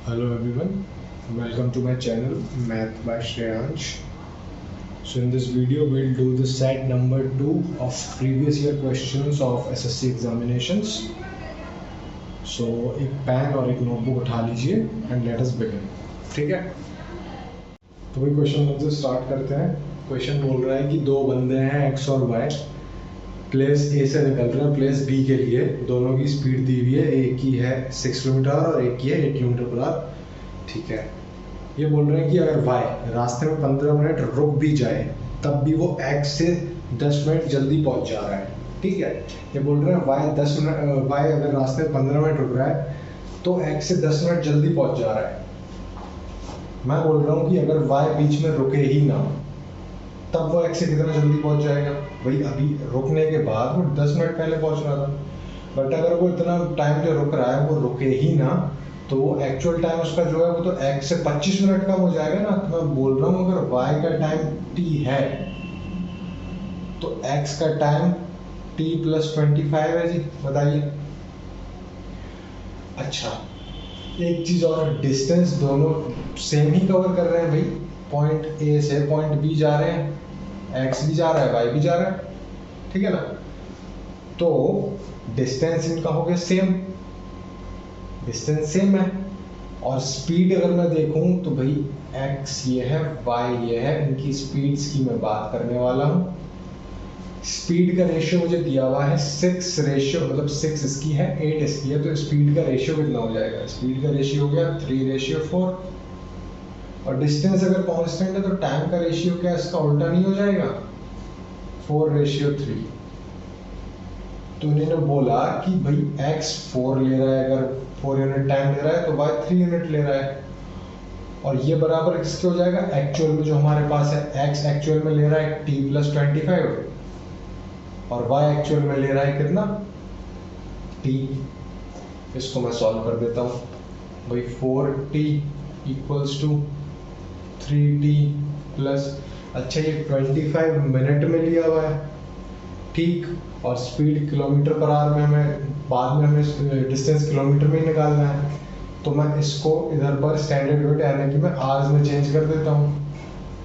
Hello everyone, welcome to my channel Math by Shreyansh. So in this video we'll do the set number 2 of previous year questions of SSC examinations. So एक pen और एक notebook उठा लीजिए and let us begin. ठीक है, तो वही question से स्टार्ट करते हैं. क्वेश्चन बोल रहा है कि दो बंदे हैं x और y, प्लेस ए से निकल रहे हैं प्लेस बी के लिए. दोनों की स्पीड दी हुई है, एक की है 6 किलोमीटर और एक की है 8 किलोमीटर पर आवर. ठीक है, ये बोल रहे हैं कि अगर y रास्ते में 15 मिनट रुक भी जाए तब भी वो x से 10 मिनट जल्दी पहुंच जा रहा है. ठीक है, ये बोल रहे हैं y अगर रास्ते में 15 मिनट रुक रहा है तो x से 10 मिनट जल्दी पहुंच जा रहा है. मैं बोल रहा हूँ कि अगर y बीच में रुके ही ना तब वो x से कितना जल्दी पहुंच जाएगा. भाई अभी रुकने के बाद वो 10 मिनट पहले पहुंच रहा था, बट अगर वो इतना टाइम जो रुक रहा है वो रुके ही ना तो वो एक्चुअल टाइम उसका जो है वो तो x से 25 मिनट कम हो जाएगा ना. तो मैं बोल रहा हूँ अगर y का टाइम t है तो x का टाइम t + 25 है जी. बताइए. अच्छा, एक चीज और, डिस्टेंस दोनों सेम ही कवर कर रहे हैं भाई. पॉइंट ए से पॉइंट बी जा रहे हैं, x भी जा रहा है y भी जा रहा है. ठीक है ना, तो डिस्टेंस इनका हो गया सेम, डिस्टेंस सेम है. और स्पीड अगर मैं देखूं तो भाई x ये है y ये है, इनकी स्पीड्स की मैं बात करने वाला हूं. स्पीड का रेशियो मुझे दिया हुआ है 6 रेशियो, मतलब 6 इसकी है 8 इसकी है, तो स्पीड का रेशियो कितना हो जाएगा. स्पीड का रेशियो हो गया 3:4. और डिस्टेंस अगर कांस्टेंट है तो टाइम का रेशियो क्या इसका उल्टा नहीं हो जाएगा, 4:3. तो इन्होंने बोला कि भाई x 4 ले रहा है, अगर 4 यूनिट टाइम ले रहा है तो y 3 यूनिट ले रहा है. और ये बराबर किसके हो जाएगा, एक्चुअल में जो हमारे पास है x एक्चुअल में ले रहा है t + 25 और y एक्चुअल में ले रहा है कितना, t. इसको मैं सॉल्व कर देता हूँ. भाई 4t = 3t प्लस, अच्छा ये 25 मिनट में लिया हुआ है. ठीक, और स्पीड किलोमीटर पर आवर में हमें बाद में हमें डिस्टेंस किलोमीटर में ही निकालना है. तो मैं इसको इधर पर स्टैंडर्ड यूनिट यानी कि मैं आवर्स में चेंज कर देता हूँ.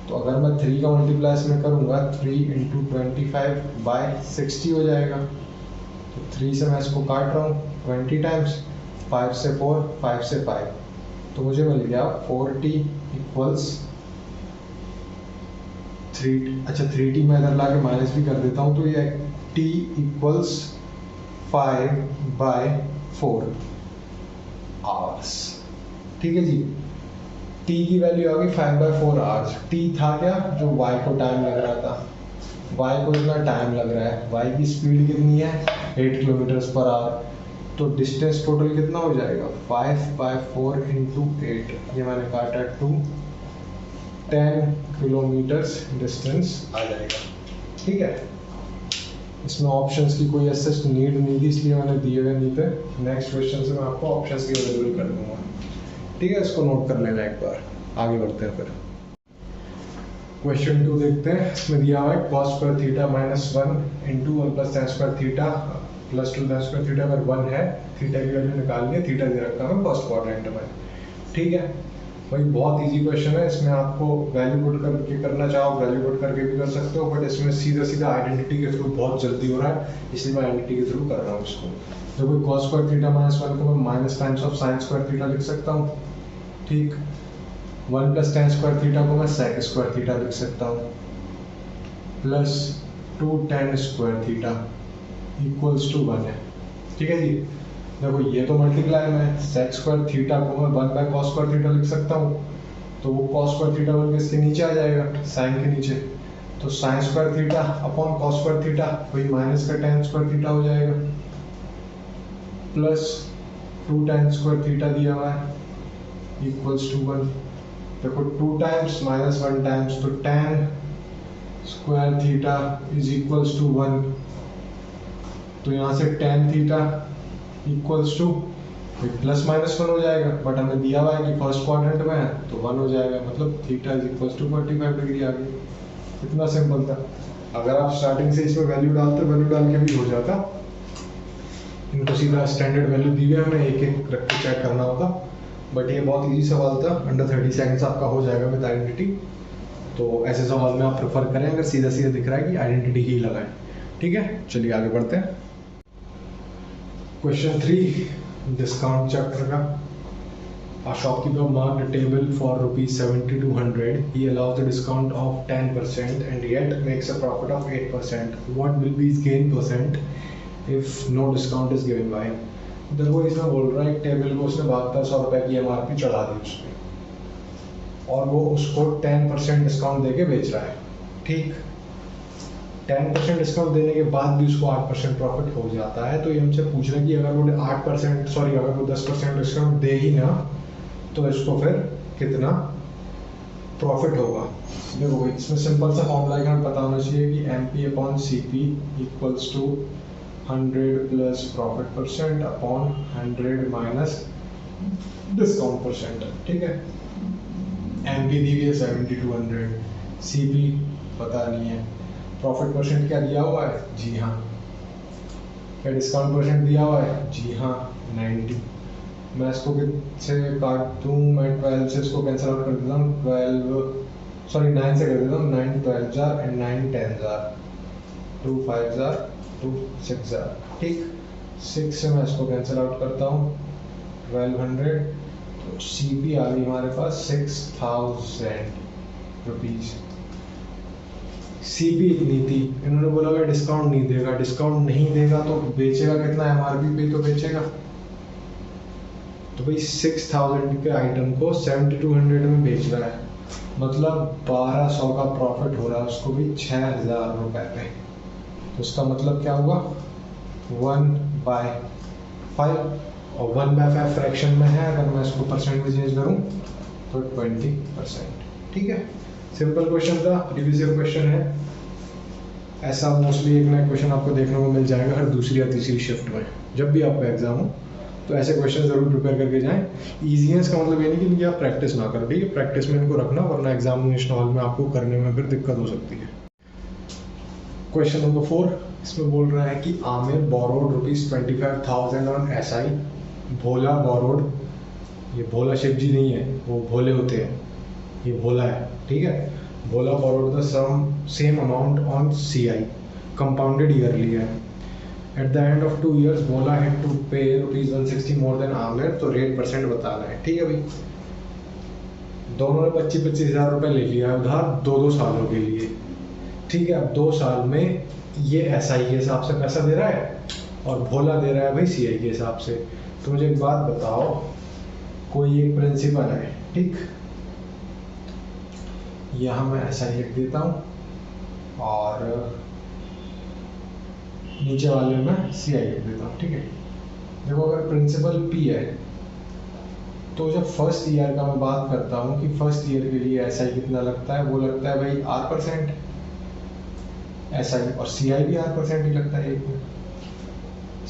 तो अगर मैं 3 का मल्टीप्लाई इसमें करूँगा 3 × 25/60 हो जाएगा. तो 3 से मैं इसको काट रहा हूँ 20 टाइम्स, 5 से 4 5 से 5, तो मुझे मिल गया 4t = 3. अच्छा 3t मैं इधर ला के माइनस भी कर देता हूँ, तो ये t = 5/4 आवर्स. ठीक है जी, t की वैल्यू आ गई 5/4 आवर्स. t था क्या, जो y को टाइम लग रहा था, y को इतना टाइम लग रहा है, y की स्पीड कितनी है 8 किलोमीटर पर आवर. तो डिस्टेंस टोटल कितना हो जाएगा, 5/4 × 8, ये मैंने काटा 2, 10 किलोमीटर डिस्टेंस आ जाएगा. ठीक है, इसमें ऑप्शंस की कोई असिस्ट नीड नहीं थी इसलिए मैंने दिए हुए नहीं थे. नेक्स्ट क्वेश्चन से मैं आपको ऑप्शंस की अवेलेबल कर दूंगा. ठीक है, इसको नोट कर लेना एक बार. आगे बढ़ते हैं फिर. क्वेश्चन 2 देखते हैं. इसमें दिया हुआ है cos² θ - 1 × 1 + tan² θ + 2 tan² θ अगर 1 है, थीटा की वैल्यू निकालनी है, थीटा दे रखा है फर्स्ट क्वाड्रेंट में. ठीक है भाई, बहुत इजी क्वेश्चन है. इसमें आपको वैल्यू पुट करके करना चाहो वैल्यू पुट करके भी कर सकते हो, बट इसमें सीधा सीधा आइडेंटिटी के थ्रू बहुत जल्दी हो रहा है, इसलिए मैं आइडेंटिटी के थ्रू कर रहा हूँ इसको. तो कोई cos² θ - 1 को मैं माइनस टाइम्स ऑफ sin² θ लिख सकता हूँ. ठीक, 1 + tan² θ को मैं sec² θ लिख सकता हूँ, प्लस 2 tan² θ = 1 है. ठीक है जी, देखो ये तो मल्टीप्लाई में sec² θ को मैं 1/cos² θ लिख सकता हूँ, तो वो cos² θ बन के इसके नीचे आ जाएगा, sin के नीचे. तो sin² θ अपॉन cos² θ वही माइनस का tan² θ हो जाएगा, प्लस 2 tan² θ दिया हुआ है = 1. देखो 2 टाइम्स माइनस 1 टाइम्स, तो tan² θ = 1. तो यहाँ से tan θ प्लस माइनस 1 हो जाएगा, बट हमें दिया हुआ है कि फर्स्ट क्वाड्रेंट में है तो 1 हो जाएगा, मतलब θ = 45 डिग्री आ गई. इतना सिंपल था. अगर आप स्टार्टिंग से इसमें वैल्यू डालते, वैल्यू डाल के भी हो जाता. इनको सीधा स्टैंडर्ड वैल्यू दी हुई है, हमें एक एक रख के चेक करना होता. बट ये बहुत इजी सवाल था, अंडर 30 सेकंड्स आपका हो जाएगा विद आइडेंटिटी। तो ऐसे सवाल में आप प्रेफर करें अगर सीधा सीधा दिख रहा है कि आइडेंटिटी ही लगाएं। ठीक है, चलिए आगे बढ़ते हैं। क्वेश्चन 3 डिस्काउंट चैप्टर का। A shopkeeper marked a table for rupees 7200. He allows a discount of 10% and yet makes a profit of 8%. What will be his gain percent if no discount is given by him? देखो इसमें बोल रहा है एक table को उसने 7200 रुपए की MRP चढ़ा दी उसने और वो उसको 10% डिस्काउंट देके बेच रहा है। ठीक, 10% डिस्काउंट देने के बाद भी उसको 8% प्रॉफिट हो जाता है। तो ये हमसे पूछ रहा है कि अगर वो 8% सॉरी अगर वो 10% डिस्काउंट दे ही ना तो इसको फिर कितना प्रॉफिट होगा। देखो इसमें सिंपल सा फॉर्मूला है, हमें पता होना चाहिए कि MP upon CP equals to 100 plus profit percent upon 100 minus discount percent. ठीक है, MP दी हुई है 7200, CP पता नहीं है, प्रॉफिट परसेंट क्या दिया हुआ है, जी हाँ, क्या डिस्काउंट परसेंट दिया हुआ है, जी हाँ 90। मैं इसको किससे काट दूँ, मैं 12 से इसको कैंसिल आउट कर देता हूँ, 9 से कर देता हूँ, 9 12 jar and 9 10 jar, 2 5 jar 2 6 jar. ठीक, 6 से मैं इसको कैंसिल आउट करता हूँ 1200, तो CP आ गई हमारे पास 6000 रुपीज़। CP इतनी थी, इन्होंने बोला अगर डिस्काउंट नहीं देगा, डिस्काउंट नहीं देगा तो बेचेगा कितना, MRP पे तो बेचेगा। तो भाई 6000 के आइटम को 7200 में बेच रहा है, मतलब 1200 का प्रॉफिट हो रहा है उसको भी 6000 रुपए पे। तो उसका मतलब क्या होगा, 1/5 और 1/5 फ्रैक्शन में है, अगर मैं इसको परसेंट में चेंज करूँ तो 20%। ठीक है, सिंपल क्वेश्चन था, प्रीवियस ईयर क्वेश्चन है। ऐसा मोस्टली एक नया क्वेश्चन आपको देखने को मिल जाएगा हर दूसरी या तीसरी शिफ्ट में। जब भी आपका एग्जाम हो तो ऐसे क्वेश्चन जरूर प्रिपेयर करके जाएं। इजीनेस का मतलब ये नहीं कि इनकी आप प्रैक्टिस ना करो, ठीक है, प्रैक्टिस में इनको रखना, वरना एग्जामिनेशन हॉल में आपको करने में फिर दिक्कत हो सकती है। क्वेश्चन नंबर 4, इसमें बोल रहा है कि Aamir borrowed rupees 25,000 on SI। Bhola borrowed, ये भोला शिव जी नहीं है, वो भोले होते हैं, ये भोला है। ठीक है, Bhola borrowed the same amount on CI, compounded yearly है। At the end of 2 years, Bola had to pay rupees 160 more than Amir, तो रेट परसेंट बताना है। ठीक है भाई, दोनों ने 25-25 हज़ार रुपये ले लिया है उधार 2-2 सालों के लिए। ठीक है, अब 2 साल में ये SI के हिसाब से पैसा दे रहा है और भोला दे रहा है भाई CI के हिसाब से। तो मुझे एक बात बताओ, कोई एक प्रिंसिपल है, ठीक, यहाँ मैं SI लिख देता हूँ और नीचे वाले में CI लिख देता हूँ। ठीक है, देखो अगर प्रिंसिपल P है तो जब फर्स्ट ईयर का मैं बात करता हूँ कि फर्स्ट ईयर के लिए SI कितना लगता है, वो लगता है भाई 8% SI, और CI भी 8% ही लगता है एक में।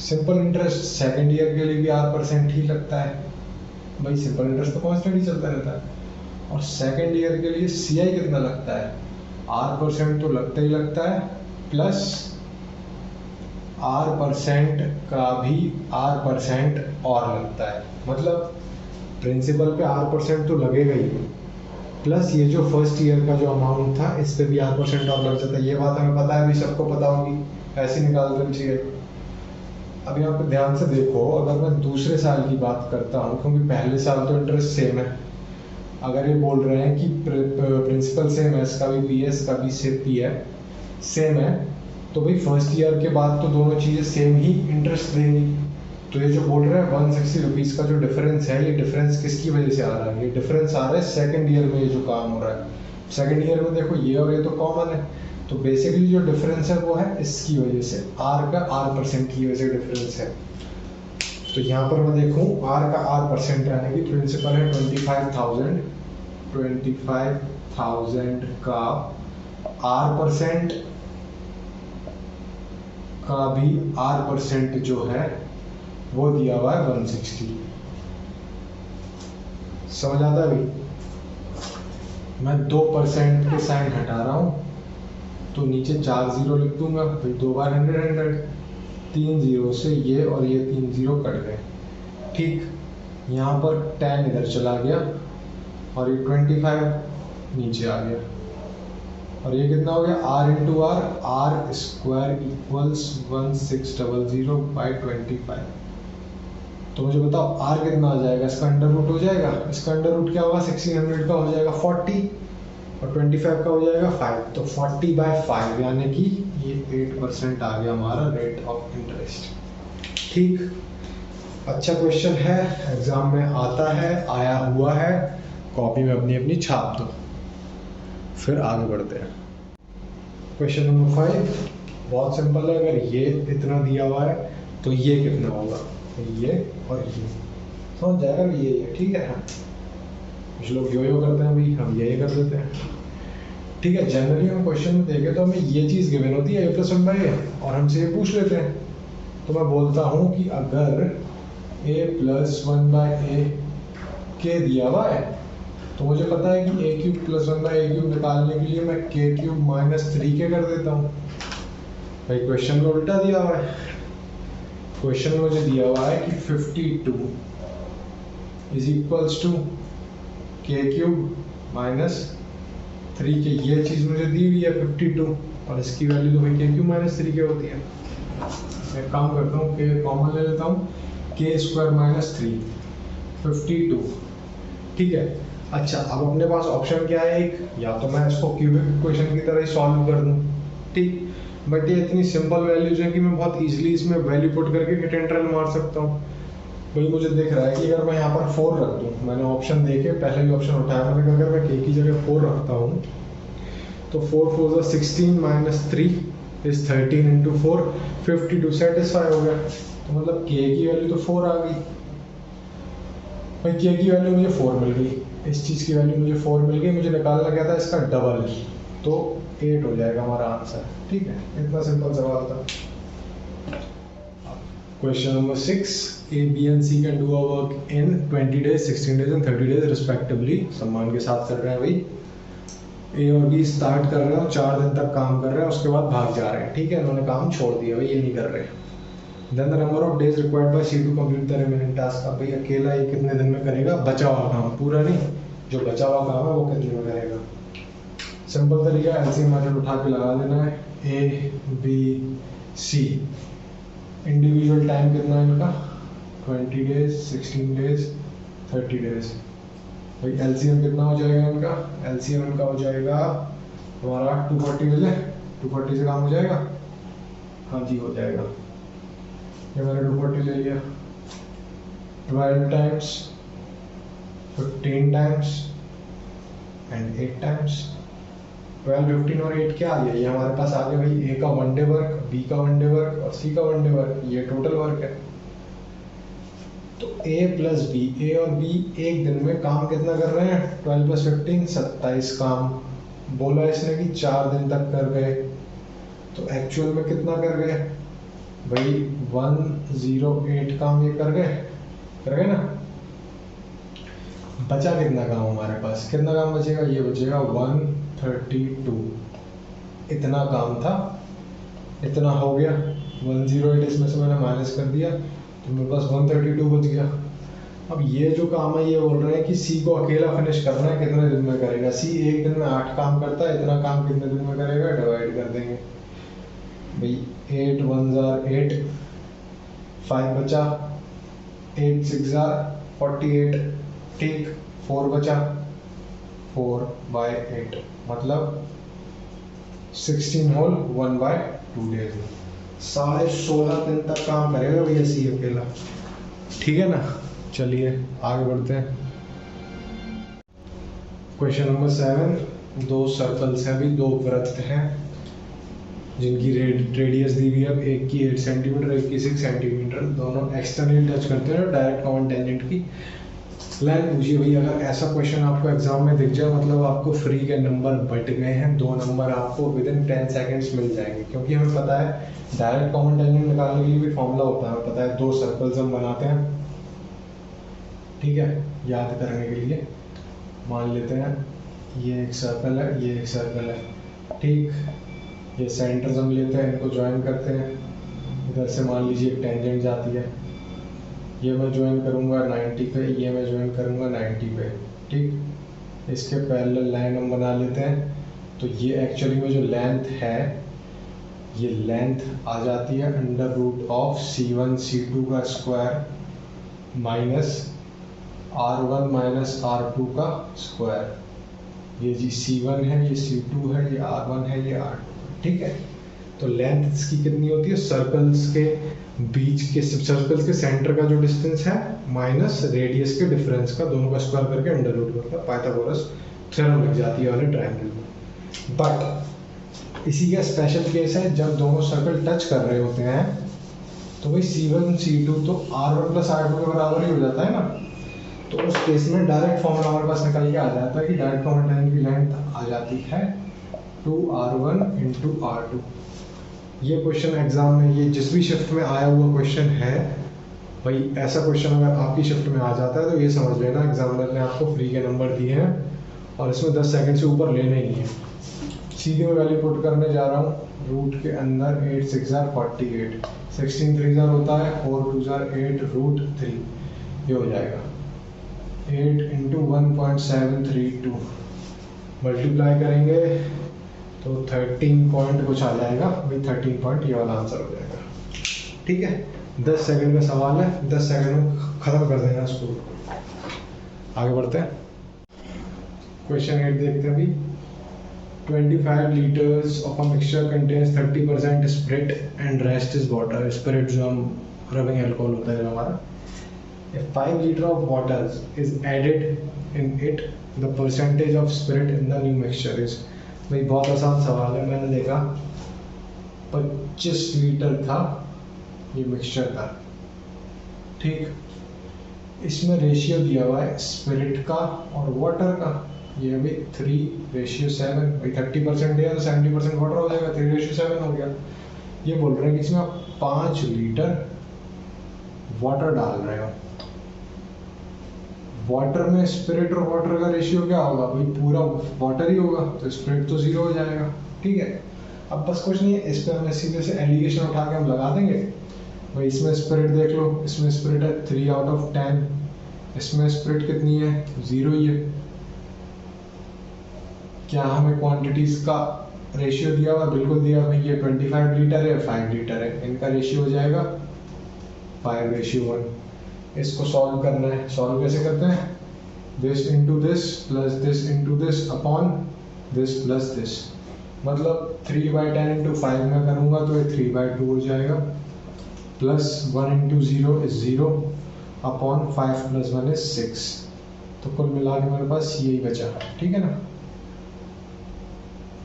सिंपल इंटरेस्ट सेकेंड ईयर के लिए भी 8% ही लगता है भाई, सिंपल इंटरेस्ट तो कांस्टेंट ही चलता रहता है। और सेकेंड ईयर के लिए CI कितना लगता है, 8% तो लगता ही लगता है, प्लस 8% का भी 8% और लगता है, मतलब प्रिंसिपल पे 8% तो लगेगा ही, प्लस ये जो फर्स्ट ईयर का जो अमाउंट था इस पे भी 8% और लग जाता है। ये बात हमें पता है, भी सबको पता होगी, ऐसे निकाल देनी चाहिए। अब यहाँ पे ध्यान से देखो, अगर मैं दूसरे साल की बात करता हूँ, क्योंकि पहले साल तो इंटरेस्ट सेम है, अगर ये बोल रहे हैं कि प्रिंसिपल सेम है, इसका भी PS का भी पी है सेम है, तो भाई फर्स्ट ईयर के बाद तो दोनों चीज़ें सेम ही इंटरेस्ट देंगी। तो ये जो बोल रहे हैं 160 रुपीज़ का जो डिफरेंस है, ये डिफरेंस किसकी वजह से आ रहा है, ये डिफरेंस आ रहा है सेकंड ईयर में ये जो काम हो रहा है। सेकंड ईयर में देखो ये और ये तो कॉमन है, तो बेसिकली जो डिफरेंस है वो है इसकी वजह से, R का 8% की वजह से डिफरेंस है। तो यहाँ पर मैं देखूँ R का 8% यानी कि प्रिंसिपल है 25,000 का R% का भी R% जो है वो दिया हुआ है 160। समझ आता है भाई, मैं 2% के साइन हटा रहा हूँ तो नीचे 4 0 लिख दूंगा, फिर 2 बार 100 3 0 से ये और ये 3 0 कट गए। ठीक, यहाँ पर 10 इधर चला गया और ये 25 नीचे आ गया और ये कितना हो गया r into R, R square equals 1600/25। तो मुझे बताओ r कितना आ जाएगा, इसका अंडर रूट हो जाएगा, इसका अंडर रूट क्या होगा, 1600 का हो जाएगा 40 और 25 का हो जाएगा 5, तो 40/5 यानी कि ये 8% आ गया हमारा रेट ऑफ इंटरेस्ट। ठीक, अच्छा क्वेश्चन है, एग्जाम में आता है, आया हुआ है, कॉपी में अपनी अपनी छाप दो। फिर आगे बढ़ते हैं। क्वेश्चन नंबर 5 बहुत सिंपल है, अगर ये इतना दिया हुआ है तो ये कितना होगा, ये और ये समझ जाएगा ये ठीक है। कुछ लोग यो करते हैं भाई, हम ये कर देते हैं। ठीक है, जनरली हम क्वेश्चन में देखें तो हमें ये चीज़ गिवन होती है a+1/a और हमसे ये पूछ लेते हैं, तो मैं बोलता हूँ कि अगर a+1/a के दिया हुआ है तो मुझे पता है कि a³ + 1/a³ निकालने के लिए मैं k³ - 3k कर देता हूँ। भाई क्वेश्चन में उल्टा दिया हुआ है, क्वेश्चन में मुझे दिया हुआ है कि 52 = k³ - 3k, ये चीज़ मुझे दी हुई है 52 और इसकी वैल्यू तो भाई k³ - 3k होती है। मैं काम करता हूँ, k कॉमन ले लेता हूँ, k² - 3 52। ठीक है, अच्छा अब अपने पास ऑप्शन क्या है, एक या तो मैं इसको क्यूबिक इक्वेशन की तरह ही सॉल्व कर दूँ, ठीक, बट ये इतनी सिंपल वैल्यूज है कि मैं बहुत इजीली इसमें वैल्यू पुट करके हिट एंड रन मार सकता हूँ। भाई मुझे दिख रहा है कि अगर मैं यहाँ पर 4 रख दूँ, मैंने ऑप्शन देखे पहले ही ऑप्शन उठाया, मैंने कहा अगर मैं k की जगह 4 रखता हूँ तो 4 4 16 - 3 is 13 × 4 52 सेटिस्फाई हो गया। तो मतलब k की वैल्यू तो 4 आ गई, भाई k की वैल्यू मुझे 4 मिल गई, इस चीज़ की वैल्यू मुझे 4 मिल गई, मुझे निकालना क्या था इसका डबल, तो 8 हो जाएगा हमारा आंसर। ठीक है, इतना सिंपल सवाल था। Question number 6 A, B and C can do a work in 20 days, 16 days and 30 days respectively। सम्मान के साथ कर रहे हैं भाई, A और B स्टार्ट कर रहे हैं और 4 दिन तक काम कर रहे हैं, उसके बाद भाग जा रहे हैं। ठीक है, उन्होंने काम छोड़ दिया भाई, ये नहीं कर रहे। Then the number of days required by C to complete the remaining task। अब भाई अकेला ये कितने दिन में करेगा बचा हुआ काम, पूरा नहीं, जो बचा हुआ काम है वो कितने में करेगा। सिंपल तरीका एलसीएम मेथड उठा के लगा देना है, A, B, C। Individual time कितना है इनका, 20 days, 16 days, 30 days। भाई एलसीएम कितना हो जाएगा इनका, एलसीएम इनका हो जाएगा हमारा 240 हो जाए, 240 से काम हो जाएगा, हाँ जी हो जाएगा। ये मैंने 240 ले लिया, 12 times, 15 times and 8 times। 12, 15 और 8 क्या आ गया, ये हमारे पास आ गया भाई A का 1 डे वर्क, B का 1 डे वर्क और C का 1 डे वर्क, ये टोटल वर्क है। तो A + B, A और B एक दिन में काम कितना कर रहे हैं, 12 + 15 27 काम। बोला इसने कि 4 दिन तक कर गए, तो एक्चुअल में कितना कर गए भाई, 108 काम ये कर गए ना। बचा कितना काम हमारे पास, कितना काम बचेगा, ये बचेगा 132। इतना काम था, इतना हो गया, 108 इसमें से मैंने माइनस कर दिया तो मेरे पास 132 बच गया। अब ये जो काम है ये बोल रहे हैं कि सी को अकेला फिनिश करना है, कितने दिन में करेगा। सी एक दिन में 8 काम करता है, इतना काम कितने दिन में करेगा, डिवाइड कर देंगे भाई, 8 1 8, 5 बचा, 8 6 48, ठीक, 4 बचा, 4/8 मतलब 16 होल 1/2 डेज। 16.5 दिन तक काम करेगा भैया सी अकेला। ठीक है ना, चलिए आगे बढ़ते हैं। क्वेश्चन नंबर 7, 2 सर्कल्स हैं भी, 2 वृत्त हैं जिनकी रेडियस दी हुई है, एक की 8 सेंटीमीटर, एक की 6 सेंटीमीटर, दोनों एक्सटर्नली टच करते हैं, डायरेक्ट कॉमन टेंजेंट की लाइन पूछिए। भाई अगर ऐसा क्वेश्चन आपको एग्जाम में दिख जाए मतलब आपको फ्री के नंबर बट गए हैं, 2 नंबर आपको विदिन 10 सेकेंड्स मिल जाएंगे, क्योंकि हमें पता है डायरेक्ट कॉमन टेंजेंट निकालने के लिए भी फॉर्मूला होता है, पता है 2 सर्कल्स हम बनाते हैं। ठीक है, याद करने के लिए मान लेते हैं ये एक सर्कल है, ये एक सर्कल है, ठीक, ये सेंटर्स हम लेते हैं, इनको ज्वाइन करते हैं, इधर से मान लीजिए एक टेंजेंट जाती है, ये मैं ज्वाइन करूँगा 90 पे, ये मैं ज्वाइन करूँगा 90 पे, ठीक। इसके पैरेलल लाइन हम बना लेते हैं। तो ये एक्चुअली में जो लेंथ है, ये लेंथ आ जाती है under root of C1 C2 का square minus R1 minus R2 का स्क्वायर। ये जी C1 है, ये C2 है, ये R1 है, ये R2, ठीक है। तो लेंथ इसकी कितनी होती है, सर्कल्स के बीच के, सर्कल्स के सेंटर का जो डिस्टेंस है माइनस रेडियस के डिफरेंस का, दोनों का स्क्वायर करके अंडर रूट करता है। पाइथागोरस थ्योरम लग जाती है वाले ट्रायंगल में। बट इसी का स्पेशल केस है जब दोनों सर्कल टच कर रहे होते हैं, तो भाई C1 C2 तो R1 प्लस R2 के बराबर ही हो जाता है ना। तो उस केस में डायरेक्ट फॉर्मूला हमारे पास निकल के आ जाता है कि डायरेक्ट कॉम्बिनेशन की लेंथ आ जाती है 2R1 इंटू R2। ये क्वेश्चन एग्जाम में, ये जिस भी शिफ्ट में आया हुआ क्वेश्चन है भाई, ऐसा क्वेश्चन अगर आपकी शिफ्ट में आ जाता है तो ये समझ लेना एग्जामिनर ने आपको फ्री के नंबर दिए हैं और इसमें 10 सेकंड से ऊपर लेने ही है। सीधे मैं वैल्यू पुट करने जा रहा हूँ। रूट के अंदर 8 6 48, 16 3 होता है, 4 2 8 रूट 3, ये हो जाएगा 8 इंटू 1.732, मल्टीप्लाई करेंगे तो 13 पॉइंट कुछ आ जाएगा भाई, 13 पॉइंट ये वाला आंसर हो जाएगा, ठीक है। 10 सेकंड का सवाल है, 10 सेकंड में ख़त्म कर देना इसको। आगे बढ़ते हैं, क्वेश्चन 8 देखते हैं अभी। 25 liters of a mixture contains 30% spirit and rest is water। spirit जो हम रबिंग अल्कोहल होता है हमारा। If 5 liters of water is added in it, the percentage of spirit in the new mixture is। भाई बहुत आसान सवाल है, मैंने देखा 25 लीटर था ये मिक्सचर का, ठीक। इसमें रेशियो दिया हुआ है स्पिरिट का और वाटर का, ये भी 3:7। भाई 30% दिया तो 70% वाटर हो जाएगा, 3:7 हो गया। ये बोल रहे हैं कि इसमें आप 5 लीटर वाटर डाल रहे हो। वाटर में स्पिरिट और वाटर का रेशियो क्या होगा भाई, पूरा वाटर ही होगा, तो स्पिरिट तो 0 हो जाएगा, ठीक है। अब बस कुछ नहीं है, इस पर हमें सीधे से एलिगेशन उठा के हम लगा देंगे। भाई इसमें स्पिरिट देख लो, इसमें स्पिरिट है 3 आउट ऑफ 10, इसमें स्पिरिट कितनी है, 0 ही है। क्या हमें क्वांटिटीज का रेशियो दिया हुआ, बिल्कुल दिया भाई, ये 25 लीटर है, 5 लीटर है, इनका रेशियो हो जाएगा 5:1। इसको सॉल्व करना है। सॉल्व कैसे करते हैं, this into this plus this into this upon this plus this, मतलब 3/10 इंटू 5 में करूँगा तो ये 3/2 हो जाएगा, plus 1 into 0 is 0 upon 5 plus 1 is 6। तो कुल मिला के मेरे पास यही बचा, ठीक है ना।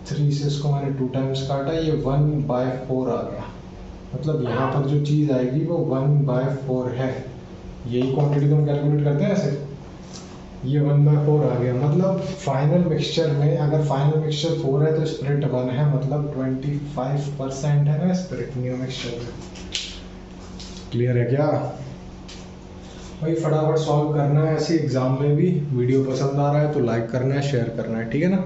3 से इसको मैंने 2 टाइम्स काटा, ये 1/4 आ गया। मतलब यहाँ पर जो चीज़ आएगी वो 1/4 है। यही क्वांटिटी तुम कैलकुलेट करते हैं ऐसे, ये 1/4 आ गया। मतलब फाइनल मिक्सचर में अगर फाइनल मिक्सचर 4 है तो स्पिरिट 1 है, मतलब 25% है ना स्पिरिट न्यू मिक्सचर में। क्लियर है क्या भाई? फटाफट सॉल्व करना है ऐसे एग्जाम में भी। वीडियो पसंद आ रहा है तो लाइक करना है, शेयर करना है, ठीक है ना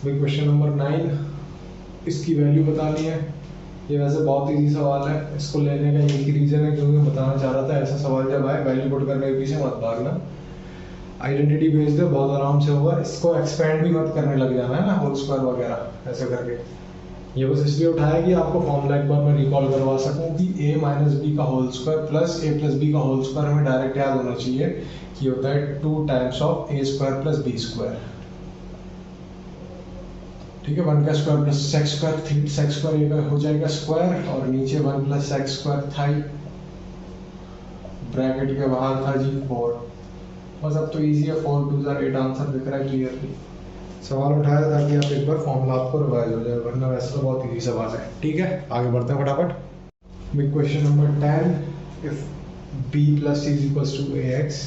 भाई। क्वेश्चन नंबर 9, इसकी वैल्यू बतानी है। ये वैसे बहुत इजी सवाल है, इसको लेने का एक ही रीज़न है क्योंकि मैं बताना चाह रहा था ऐसा सवाल जब आए वैल्यू पुट करने के पीछे मत भागना, आइडेंटिटी बेस्ड है, बहुत आराम से होगा। इसको एक्सपेंड भी मत करने लग जाना है ना, होल स्क्वायर वगैरह ऐसे करके। ये बस इसलिए उठाया कि आपको फॉर्मूला एक बार मैं रिकॉल करवा सकूं कि a माइनस बी का whole square plus a plus B का होल स्क्वायर हमें डायरेक्ट याद होना चाहिए कि होता है 2 times of a square plus b square, ठीक है। 1 का square plus sec x square, 3 sec x square ये हो जाएगा स्क्वायर, और नीचे 1 प्लस सेक्स स्क्वायर था, ब्रैकेट के बाहर था जी 4। बस अब तो इजी है, 4 2 8 आंसर दिख रहा है क्लियरली। सवाल उठाया ताकि आप एक बार फॉर्मूला आपको रिवाइज हो जाए, वरना वैसे तो बहुत इजी सवाल है, ठीक है। आगे बढ़ते हैं फटाफट। Question number 10, if b plus c is equals to ax,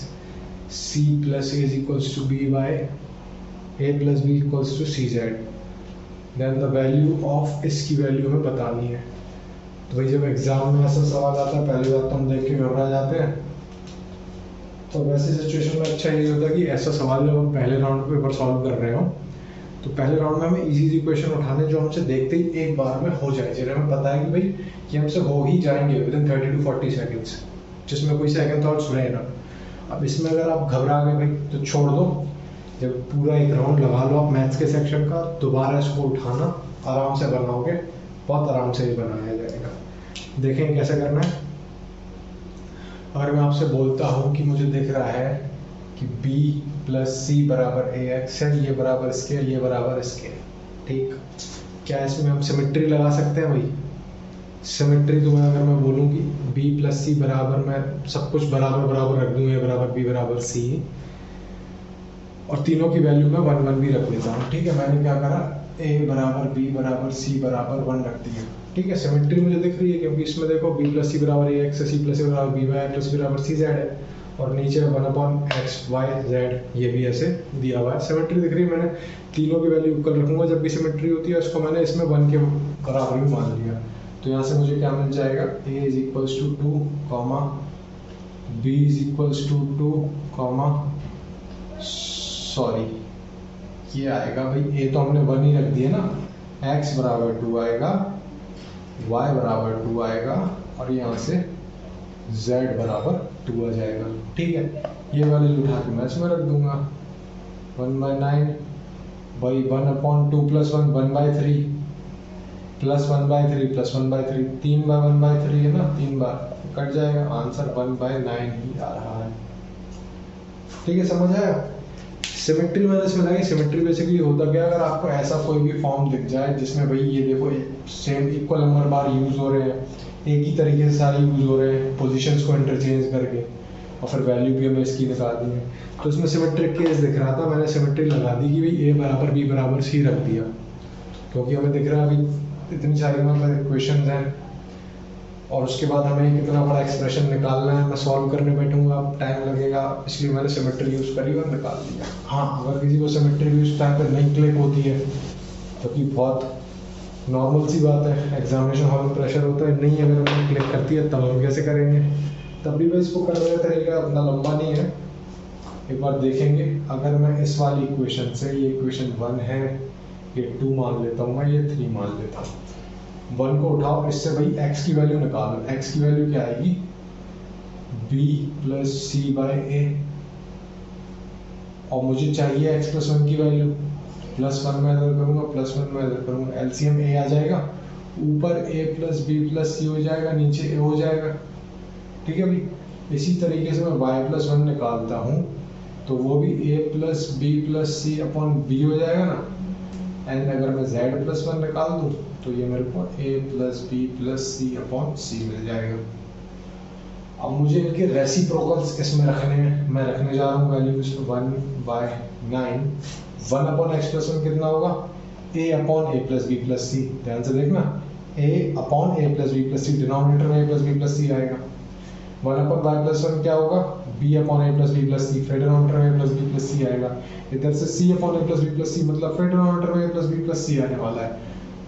c plus a is equals to by, a plus b equals to cz, then the value of, इसकी वैल्यू हमें बतानी है। तो भाई जब एग्जाम में ऐसा सवाल आता है पहली बात तो हम देख के घबरा जाते हैं। तो वैसे सिचुएशन में अच्छा ये होता है कि ऐसा सवाल जब हम पहले राउंड पेपर सॉल्व कर रहे हो तो पहले राउंड में हमें इजी इक्वेशन उठाने जो हमसे देखते ही एक बार में हो जाए, जिन्हें हमें पता है कि भाई कि हमसे हो ही जाएंगे विदिन 30 to 40 सेकेंड्स, जिसमें कोई सेकंड थॉट्स रहे ना। अब इसमें अगर आप घबरा गए भाई तो छोड़ दो, जब पूरा एक राउंड लगा लो आप मैथ्स के सेक्शन का, दोबारा इसको उठाना, आराम से बनाओगे, बहुत आराम से ये बनाया जाएगा। देखें कैसे करना है। अगर मैं आपसे बोलता हूँ कि मुझे दिख रहा है कि b प्लस सी बराबर ए एक्स है, ये बराबर इसके, ये बराबर इसके, ठीक, क्या इसमें हम सिमेट्री लगा सकते हैं भाई? सिमेट्री तो मैं अगर मैं बोलूँ कि b प्लस सी बराबर, मैं सब कुछ बराबर बराबर रख दूँ, ए बराबर बी बराबर सी, और तीनों की वैल्यू में 1 1 भी रख देता हूँ, ठीक है। मैंने क्या करा, a बराबर b बराबर c बराबर 1 रख दिया, ठीक है। सिमेट्री मुझे दिख रही है क्योंकि इसमें देखो b प्लस सी बराबर ए एक्स है, c प्लस सी बराबर b वाई प्लस बराबर सी जेड है, और नीचे 1/x/y/z ये भी ऐसे दिया हुआ है। सिमेट्री दिख रही है, मैंने तीनों की वैल्यू इक्वल रखूंगा जब भी सिमेट्री होती है, उसको मैंने इसमें 1 के बराबर भी मान लिया। तो यहाँ से मुझे क्या मिल जाएगा, a is equals to 2, b is equals to 2, sorry ये आएगा भाई, a तो हमने 1 ही रख दिया ना, x बराबर 2 आएगा, y बराबर 2 आएगा, और यहाँ से z बराबर 2 आ जाएगा, ठीक है। ये वैल्यू उठा के मैं इसमें रख दूंगा, 1/9 बाई 1/2 प्लस 1 1/3 प्लस 1/3 प्लस 1/3, 3/1/3 है ना, 3 बार कट जाएगा, आंसर 1/9 ही आ रहा है, ठीक है। समझ आया? सिमेट्री मैंने इसमें लगी। सिमेट्री बेसिकली होता क्या है, अगर आपको ऐसा कोई भी फॉर्म दिख जाए जिसमें भाई ये देखो सेम इक्वल नंबर बार यूज हो रहे हैं, एक ही तरीके से सारे यूज हो रहे हैं, पोजीशंस को इंटरचेंज करके, और फिर वैल्यू भी हमें इसकी निकालनी है, तो इसमें सिमेट्रिक केस दिख रहा था, मैंने सिमेट्री लगा दी कि भाई a बराबर b बराबर c रख दिया, क्योंकि हमें दिख रहा है अभी इतनी सारी मतलब इक्वेशन हैं, और उसके बाद हमें कितना बड़ा एक्सप्रेशन निकालना है, मैं सॉल्व करने बैठूंगा, टाइम लगेगा, इसलिए मैंने सिमेट्री यूज़ करी और निकाल दिया। हाँ, अगर किसी को सिमेट्री यूज टाइम पर नहीं क्लिक होती है, तो कि बहुत नॉर्मल सी बात है, एग्जामिनेशन हॉल में प्रेशर होता है, नहीं अगर हमें क्लिक करती है तब हम कैसे करेंगे, तब भी मैं इसको करने का तरीका अपना लंबा नहीं है, एक बार देखेंगे। अगर मैं इस वाली इक्वेशन से, ये इक्वेशन 1 है, ये 2 मान लेता हूँ मैं, ये 3 मान लेता हूँ, 1 को उठाओ, इससे भाई x की वैल्यू निकालो, x की वैल्यू क्या आएगी, b प्लस सी बाई ए, और मुझे चाहिए x प्लस 1 की वैल्यू, प्लस 1 में अदर करूँगा, प्लस 1 में अदर करूँगा, एलसीएम a आ जाएगा, ऊपर a प्लस बी प्लस सी हो जाएगा, नीचे a हो जाएगा, ठीक है भाई। इसी तरीके से मैं y प्लस 1 निकालता हूँ, तो वो भी a plus B plus C upon B हो जाएगा ना, एंड अगर मैं z प्लस 1 निकाल दूँ तो ये मेरे को a plus B plus C upon C मिल जाएगा। अब मुझे इनके रेसिप्रोकल्स इसमें रखने हैं, मैं रखने जा रहा हूँ वैल्यूज 1/9, 1 अपॉन एक्स प्लस 1 कितना होगा, a upon A plus B plus C, ध्यान से देखना, a upon A plus B plus C, denominator में a plus B plus C आएगा, 1 अपॉन वाई प्लस 1 क्या होगा, b upon A plus B plus C, फिर डिनोमिनेटर में a plus B plus C आएगा, इधर से c upon A plus B plus C, मतलब फिर डिनोमिनेटर में a plus B plus C आने वाला है,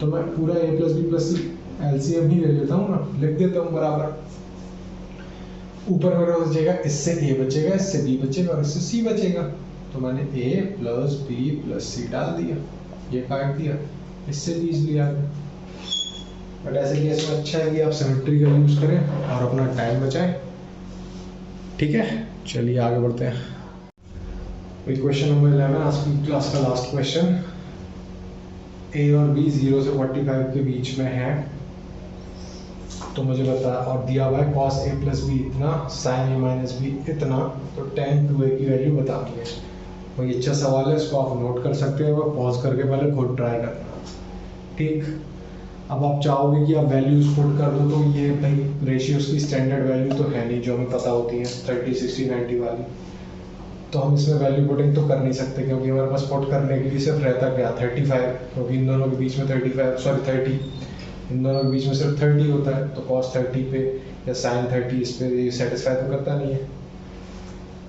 तो मैं पूरा a plus B plus C LCM ही ले लेता हूँ ना, लिख देता हूँ बराबर, ऊपर मेरा बचेगा, इससे a बचेगा, इससे b बचेगा, और इससे c बचेगा, तो मैंने a प्लस बी प्लस सी डाल दिया, ये काट दिया, इससे भी इजली आ गया। बट ऐसे केस में अच्छा है कि आप सिमेट्री का यूज करें और अपना टाइम बचाएं, ठीक है। चलिए आगे बढ़ते हैं। क्वेश्चन नंबर 11 आज की क्लास का लास्ट क्वेश्चन, a और b 0 से 45 के बीच में है, तो मुझे बता, और दिया हुआ है cos a प्लस बी इतना, sin a माइनस बी इतना, तो tan 2a की वैल्यू बतानी है। वही अच्छा सवाल है, इसको आप नोट कर सकते हैं और पॉज करके पहले खुद ट्राई करना, ठीक। अब आप चाहोगे कि आप वैल्यूज पुट कर दो, तो ये भाई रेशियोज की स्टैंडर्ड वैल्यू तो है नहीं जो हमें पता होती है 30 60 90 वाली, तो हम इसमें वैल्यू पुटिंग तो कर नहीं सकते, क्योंकि हमारे पास पुट करने के लिए सिर्फ रहता क्या 35, क्योंकि इन दोनों के बीच में 30, इन दोनों के बीच में सिर्फ 30 होता है, तो cos 30 पे या sin 30 इस पे ये सेटिस्फाई तो करता नहीं है।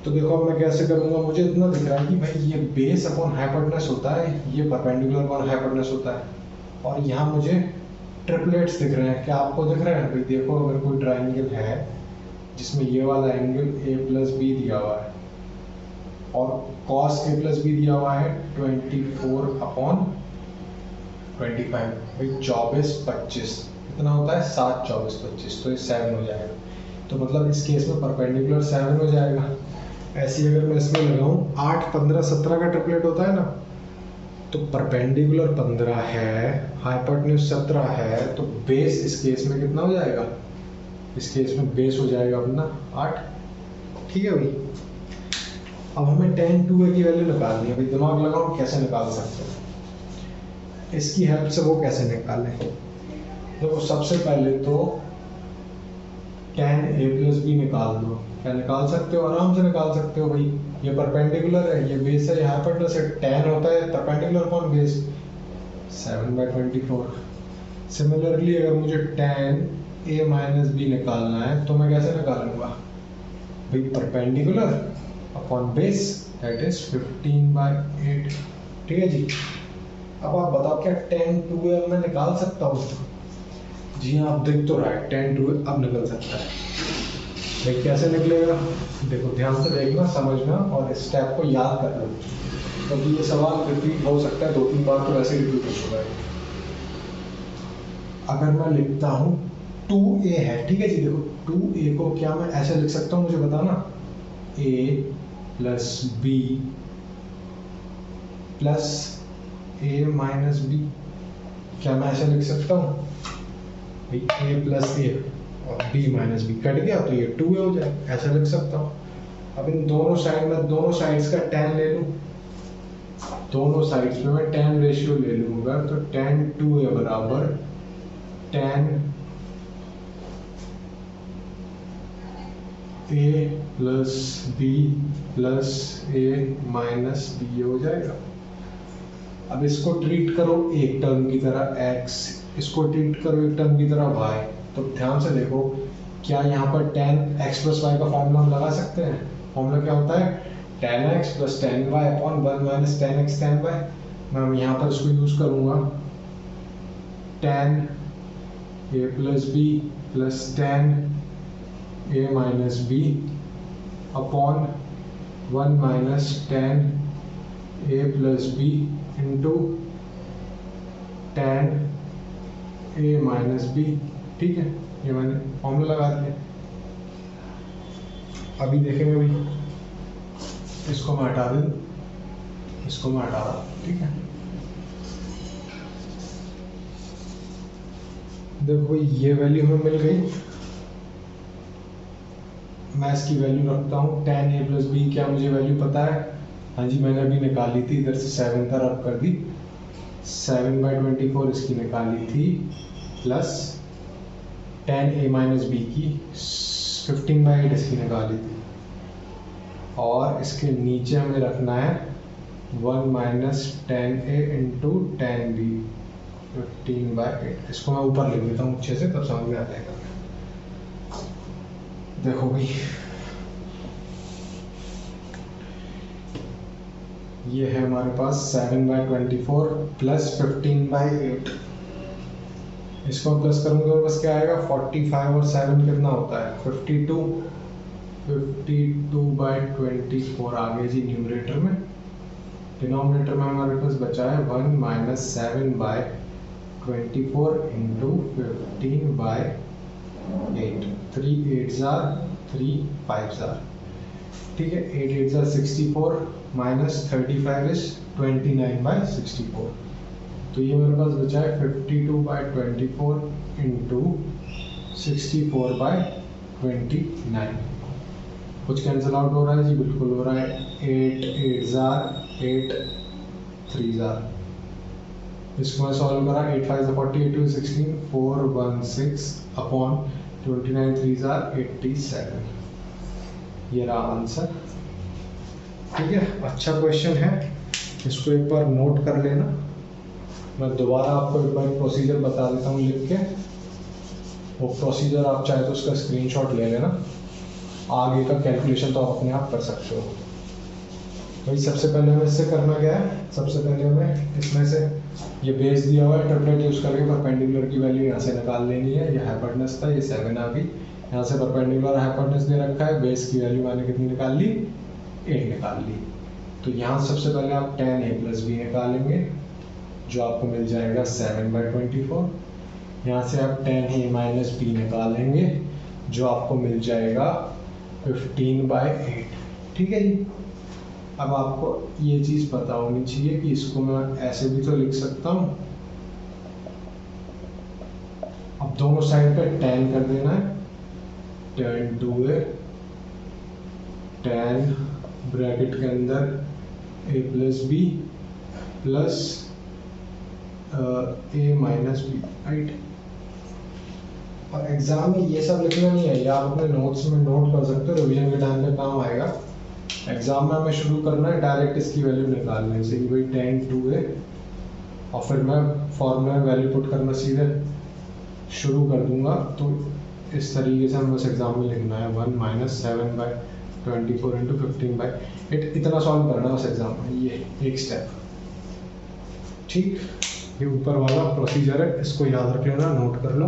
तो देखो अब मैं कैसे करूँगा, मुझे इतना दिख रहा है कि भाई ये बेस अपॉन हाइपोटेनस होता है, ये परपेंडिकुलर अपॉन हाइपोटेनस होता है, और यहाँ मुझे ट्रिपलेट्स दिख रहे हैं, क्या आपको दिख रहे हैं भाई? देखो अगर कोई ट्राइंगल है जिसमें ये वाला एंगल a प्लस बी दिया हुआ है, और cos a प्लस बी दिया हुआ है 24/25, भाई 24/25 कितना होता है 7 24/25, तो ये 7 हो जाएगा। तो मतलब इस केस में परपेंडिकुलर 7 हो जाएगा। ऐसी अगर मैं इसमें लगाऊं 8 15 17 का ट्रिपलेट होता है ना, तो परपेंडिकुलर 15 है, हाइपोटेन्यूज 17 है, तो बेस इस केस में कितना हो जाएगा, इस केस में बेस हो जाएगा अपना 8। ठीक है भाई। अब हमें tan 2a की वैल्यू निकालनी है भाई, दिमाग लगाओ कैसे निकाल सकते हैं, इसकी हेल्प से वो कैसे निकालें। देखो सबसे पहले तो tan a प्लस बी निकाल दो, क्या निकाल सकते हो, आराम से निकाल सकते हो भाई। ये परपेंडिकुलर है, ये बेस है, ये हाइपोटेन्यूज है, tan होता है परपेंडिकुलर अपॉन बेस 7/24। सिमिलरली अगर मुझे tan a माइनस बी निकालना है तो मैं कैसे निकालूंगा भाई, perpendicular upon base that is 15/8। ठीक है जी। अब आप बताओ क्या tan 2a मैं निकाल सकता हूँ? जी हाँ, आप देख तो रहा है tan 2a अब निकल सकता है भाई। कैसे निकलेगा, देखो ध्यान से देखना, समझना और इस स्टेप को याद कर लो, क्योंकि ये सवाल रिपीट हो सकता है 2-3 बार, तो वैसे रिपीट हो चुका है। अगर मैं लिखता हूँ 2a है, ठीक है जी, देखो 2a को क्या मैं ऐसे लिख सकता हूँ, मुझे बताना, a plus b plus a minus b, क्या मैं ऐसे लिख सकता हूँ भाई, a प्लस a और b माइनस b कट गया तो ये 2a हो जाए, ऐसा लिख सकता हूँ। अब इन दोनों साइड में दोनों साइड्स का tan ले लूँ, दोनों साइड्स में मैं tan रेशियो ले लूँगा, तो tan 2a बराबर tan a plus b plus a minus b हो जाएगा। अब इसको ट्रीट करो एक टर्म की तरह x, इसको ट्रीट करो एक टर्म की तरह y, तो ध्यान से देखो, क्या यहाँ पर tan x प्लस y का फॉर्मूला हम लगा सकते हैं? फॉर्मूला क्या होता है, tan x plus tan y upon 1 minus tan x tan y। मैं यहाँ पर इसको यूज करूँगा, tan a plus b plus tan a minus b upon 1 minus tan a plus b into tan a minus b। ठीक है, ये मैंने formula लगा दिया। अभी देखेंगे भाई, इसको मैं हटा दूँ, इसको मैं हटा रहा, ठीक है। देखो ये वैल्यू हमें मिल गई, मैं इसकी वैल्यू रखता हूँ tan a प्लस बी, क्या मुझे वैल्यू पता है? हाँ जी, मैंने अभी निकाली थी, इधर से 7 का रब कर दी, 7/24 इसकी निकाली थी, plus tan a minus B की 15/8 इसकी निकाली थी, और इसके नीचे हमें रखना है 1 minus tan a into tan b 15/8। इसको मैं ऊपर लिख देता हूँ अच्छे से, तब समझ में आ जाएगा। देखो भाई, ये है हमारे पास 7/24 प्लस 15/8, इसको प्लस करूँगा तो बस क्या आएगा, 45 और 7 कितना होता है 52, 52/24 आ गया जी न्यूमरेटर में। डिनोमिनेटर में हमारे पास बचा है 1 minus 7/24 into 15/8, 3 8s are 3 5s are, ठीक है, 8 8s are 64 माइनस 35 इज 29/64, तो ये मेरे पास बचा है 52/24 इंटू 64/29। कुछ कैंसिल आउट हो रहा है जी, बिल्कुल हो रहा है, 8 8s are 8 3s are, इसको मैं सॉल्व करा, 8 5 40 8 2 16 4 1 6 अपॉन 29 3s are 87, ये रहा आंसर। ठीक है, अच्छा क्वेश्चन है, इसको एक बार नोट कर लेना। मैं दोबारा आपको एक बार प्रोसीजर बता देता हूँ लिख के, वो प्रोसीजर आप चाहे तो उसका स्क्रीनशॉट ले लेना, आगे का कैलकुलेशन तो आप अपने आप कर सकते हो। भाई सबसे पहले हमें इससे करना क्या है, सबसे पहले हमें इसमें से ये बेस दिया हुआ है, ट्रिपलेट यूज करके परपेंडिकुलर की वैल्यू यहाँ से निकाल लेनी है। ये हाइपोटेन्यूज था, ये 7 आ गई, यहाँ से परपेंडिकुलर हाइपोटेन्यूज दे रखा है, बेस की वैल्यू मैंने कितनी निकाल ली, 8 निकाल ली। तो यहाँ सबसे पहले आप tan a प्लस बी निकालेंगे जो आपको मिल जाएगा 7/24। यहाँ से आप tan a माइनस बी निकालेंगे जो आपको मिल जाएगा 15/8। ठीक है जी। अब आपको ये चीज़ पता होनी चाहिए कि इसको मैं ऐसे भी तो लिख सकता हूँ। अब दोनों साइड पे tan कर देना है, tan 2a tan ब्रैकेट के अंदर a plus B plus a minus B, right. और एग्जाम में ये सब लिखना नहीं है, या आप अपने नोट्स में नोट कर सकते हो, रिवीजन के टाइम पे काम आएगा। एग्जाम में हमें शुरू करना है डायरेक्ट इसकी वैल्यू निकालने से कि भाई tan 2a, और फिर मैं फॉर्मूला में वैल्यू पुट करना सीधे शुरू कर दूंगा। तो इस तरीके से हमें बस एग्जाम में लिखना है 1 माइनस 7/24 इंटू 15/8। इतना सॉल्व करना बस एग्जाम में, ये एक स्टेप। ठीक, ये ऊपर वाला प्रोसीजर है, इसको याद रख लेना, नोट कर लो।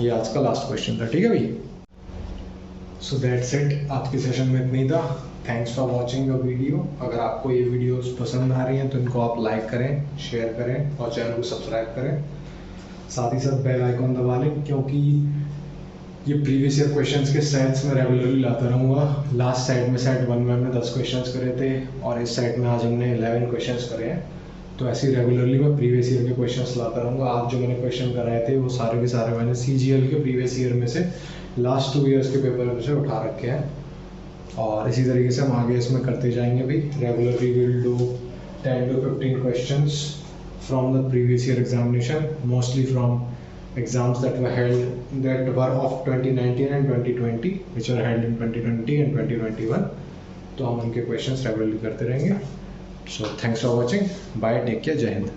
ये आज का लास्ट क्वेश्चन था। ठीक है भाई। सो दैट्स इट, आज के सेशन में इतना ही था। Thanks for watching the video. अगर आपको ये वीडियोस पसंद आ रही हैं तो इनको आप लाइक करें, शेयर करें और चैनल को सब्सक्राइब करें। साथ ही साथ बेल आइकॉन दबा लें, क्योंकि ये प्रीवियस ईयर क्वेश्चंस के सेट्स में रेगुलरली लाता रहूँगा। लास्ट सेट में सेट 1 में हमने 10 क्वेश्चंस करे थे और इस सेट में आज हमने 11 क्वेश्चंस करे हैं। तो ऐसे रेगुलरली मैं प्रीवियस ईयर के क्वेश्चंस लाता रहूँगा। आज जो मैंने क्वेश्चन कराए थे वो सारे के सारे मैंने CGL के प्रीवियस ईयर में से लास्ट 2 ईयर्स के पेपर में से उठा रखे हैं, और इसी तरीके से हम आगे इसमें करते जाएंगे भी। Regularly will do 10 to 15 questions from the previous year examination, mostly from exams that were of 2019 and 2020, which were held in 2020 and 2021. तो हम उनके क्वेश्चंस रेगुलरली करते रहेंगे। So thanks for watching. Bye. Take care. जय हिंद.